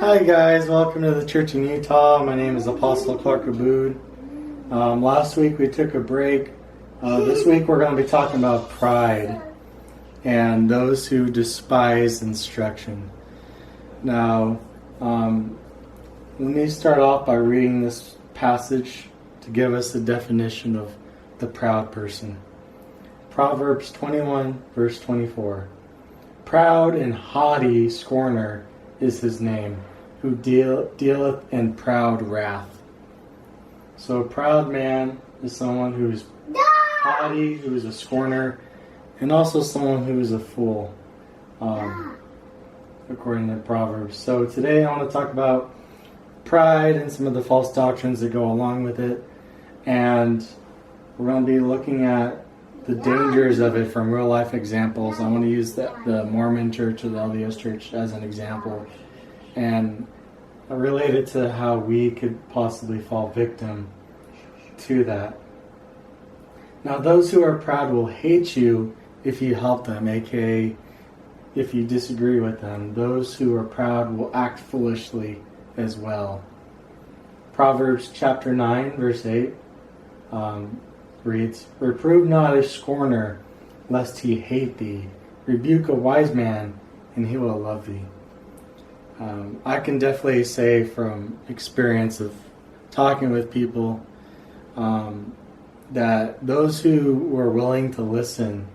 Hi guys, welcome to the church in Utah. My name is Apostle Clark Abood. Last week we took a break. This week we're going to be talking about pride and those who despise instruction. Now, let me start off by reading this passage to give us a definition of the proud person. Proverbs 21 verse 24. Proud and haughty scorner is his name, who dealeth in proud wrath. So a proud man is someone who is haughty, who is a scorner, and also someone who is a fool, according to Proverbs. So today I want to talk about pride and some of the false doctrines that go along with it, and we're going to be looking at the dangers of it from real life examples. I want to use the Mormon church or the LDS church as an example and relate it to how we could possibly fall victim to that. Now, those who are proud will hate you if you help them, aka if you disagree with them. Those who are proud will act foolishly as well. Proverbs chapter 9 verse 8 reads, Reprove not a scorner, lest he hate thee. Rebuke a wise man, and he will love thee. I can definitely say from experience of talking with people that those who were willing to listen,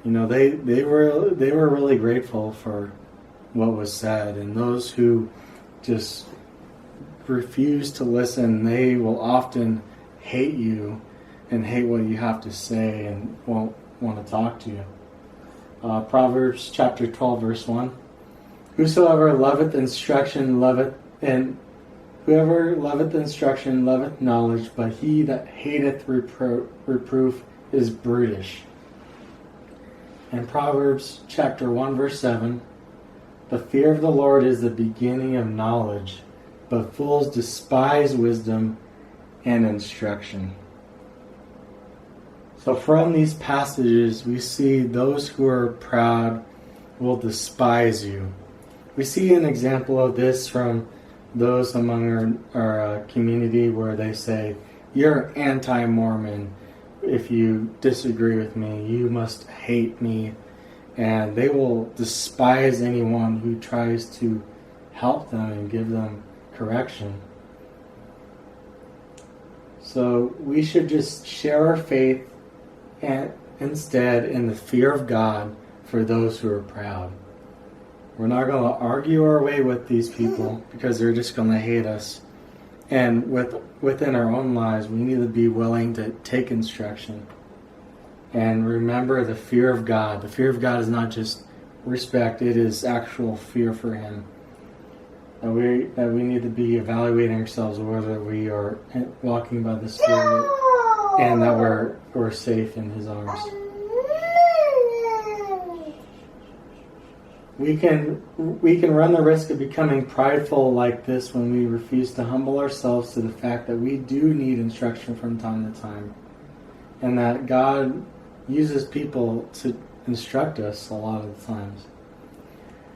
they were really grateful for what was said, and those who just refuse to listen, they will often hate you and hate what you have to say and won't want to talk to you. Proverbs chapter 12 verse 1. Whosoever loveth instruction loveth, and whoever loveth instruction loveth knowledge, but he that hateth reproof is brutish. And Proverbs chapter 1 verse 7. The fear of the Lord is the beginning of knowledge, but fools despise wisdom and instruction. So from these passages, we see those who are proud will despise you. We see an example of this from those among our community where they say, you're anti-Mormon. If you disagree with me, you must hate me. And they will despise anyone who tries to help them and give them correction. So we should just share our faith and instead in the fear of God for those who are proud. We're not going to argue our way with these people because they're just going to hate us. And within our own lives, we need to be willing to take instruction and remember the fear of God. The fear of God is not just respect, it is actual fear for Him. That we need to be evaluating ourselves whether we are walking by the Spirit and that we're safe in His arms. We can run the risk of becoming prideful like this when we refuse to humble ourselves to the fact that we do need instruction from time to time, and that God uses people to instruct us a lot of the times.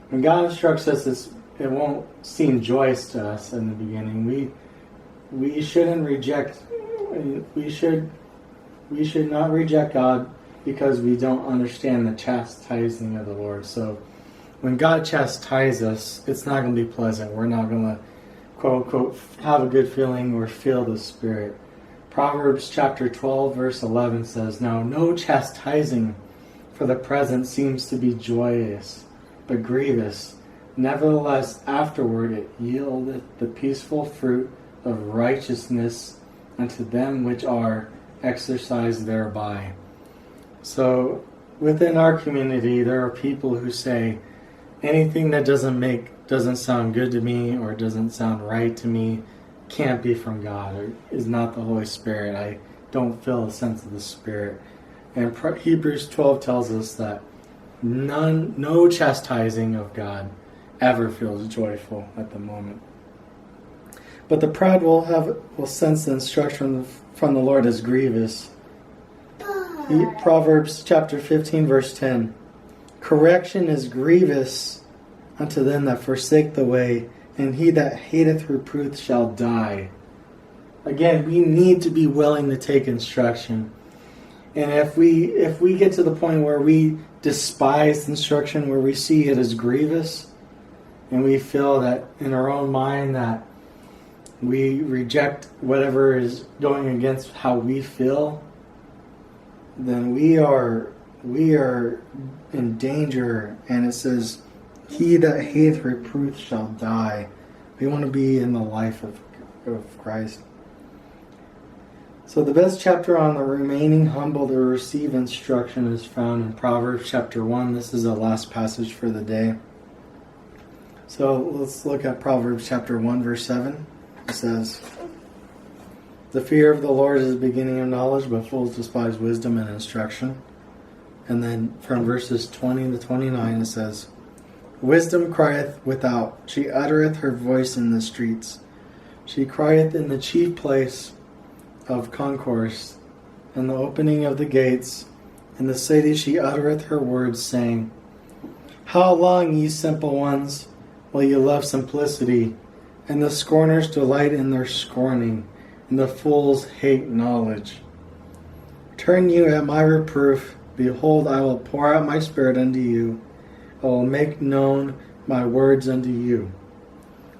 When God instructs us, it won't seem joyous to us in the beginning. We shouldn't reject. We should not reject God because we don't understand the chastising of the Lord. So when God chastises us, it's not going to be pleasant. We're not going to, quote unquote, have a good feeling or feel the Spirit. Proverbs chapter 12 verse 11 says, Now no chastising for the present seems to be joyous, but grievous. Nevertheless, afterward it yieldeth the peaceful fruit of righteousness unto them which are exercised thereby. So within our community, there are people who say, anything that doesn't sound good to me or doesn't sound right to me can't be from God or is not the Holy Spirit. I don't feel a sense of the Spirit. And Hebrews 12 tells us that no chastising of God ever feels joyful at the moment. But the proud will sense the instruction from the Lord as grievous. Proverbs chapter 15 verse 10. Correction is grievous unto them that forsake the way, and he that hateth reproof shall die. Again, we need to be willing to take instruction. And if we get to the point where we despise instruction, where we see it as grievous, and we feel that in our own mind that we reject whatever is going against how we feel, then we are in danger. And it says, he that hateth reproof shall die. We want to be in the life of Christ. So the best chapter on the remaining humble to receive instruction is found in Proverbs chapter 1. This is the last passage for the day. So let's look at Proverbs chapter 1, verse 7. It says, the fear of the Lord is the beginning of knowledge, but fools despise wisdom and instruction. And then from verses 20 to 29 it says, wisdom crieth without, she uttereth her voice in the streets. She crieth in the chief place of concourse, in the opening of the gates. In the city she uttereth her words, saying, how long, ye simple ones, will ye love simplicity? And the scorners delight in their scorning, and the fools hate knowledge. Turn you at my reproof. Behold, I will pour out my spirit unto you. I will make known my words unto you.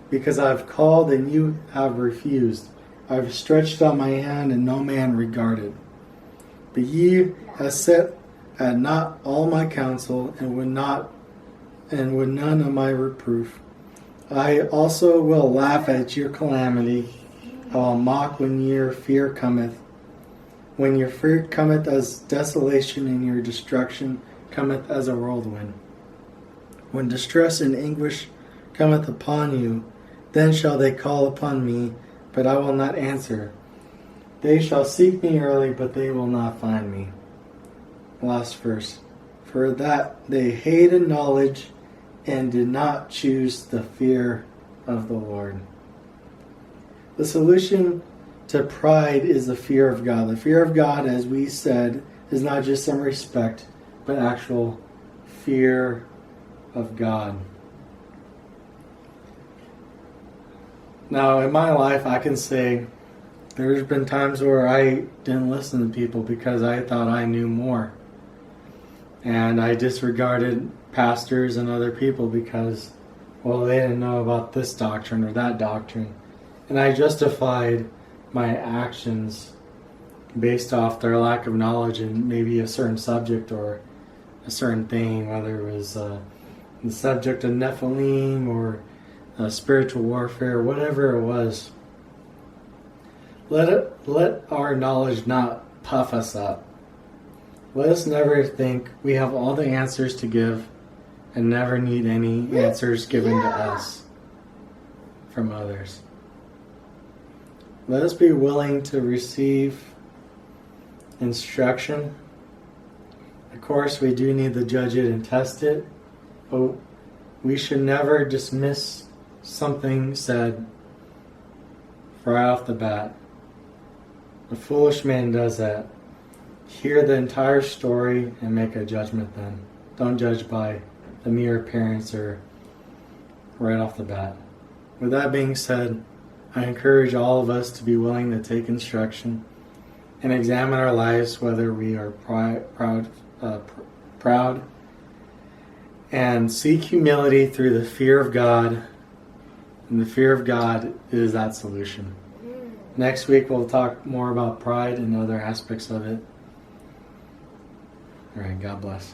Because I have called, and you have refused. I have stretched out my hand, and no man regarded. But ye have set at naught all my counsel, and would none of my reproof. I also will laugh at your calamity. I will mock when your fear cometh. When your fear cometh as desolation, and your destruction cometh as a whirlwind. When distress and anguish cometh upon you, then shall they call upon me, but I will not answer. They shall seek me early, but they will not find me. Last verse. For that they hated knowledge, and did not choose the fear of the Lord. The solution to pride is the fear of God. The fear of God, as we said, is not just some respect, but actual fear of God. Now, in my life, I can say there's been times where I didn't listen to people because I thought I knew more. And I disregarded pastors and other people because, well, they didn't know about this doctrine or that doctrine. And I justified my actions based off their lack of knowledge in maybe a certain subject or a certain thing, whether it was the subject of Nephilim or spiritual warfare, whatever it was. Let our knowledge not puff us up. Let us never think we have all the answers to give and never need any answers given to us from others. Let us be willing to receive instruction. Of course, we do need to judge it and test it, but we should never dismiss something said right off the bat. The foolish man does that. Hear the entire story and make a judgment then. Don't judge by the mere appearance or right off the bat. With that being said, I encourage all of us to be willing to take instruction and examine our lives, whether we are proud, and seek humility through the fear of God. And the fear of God is that solution. Next week we'll talk more about pride and other aspects of it. All right, God bless.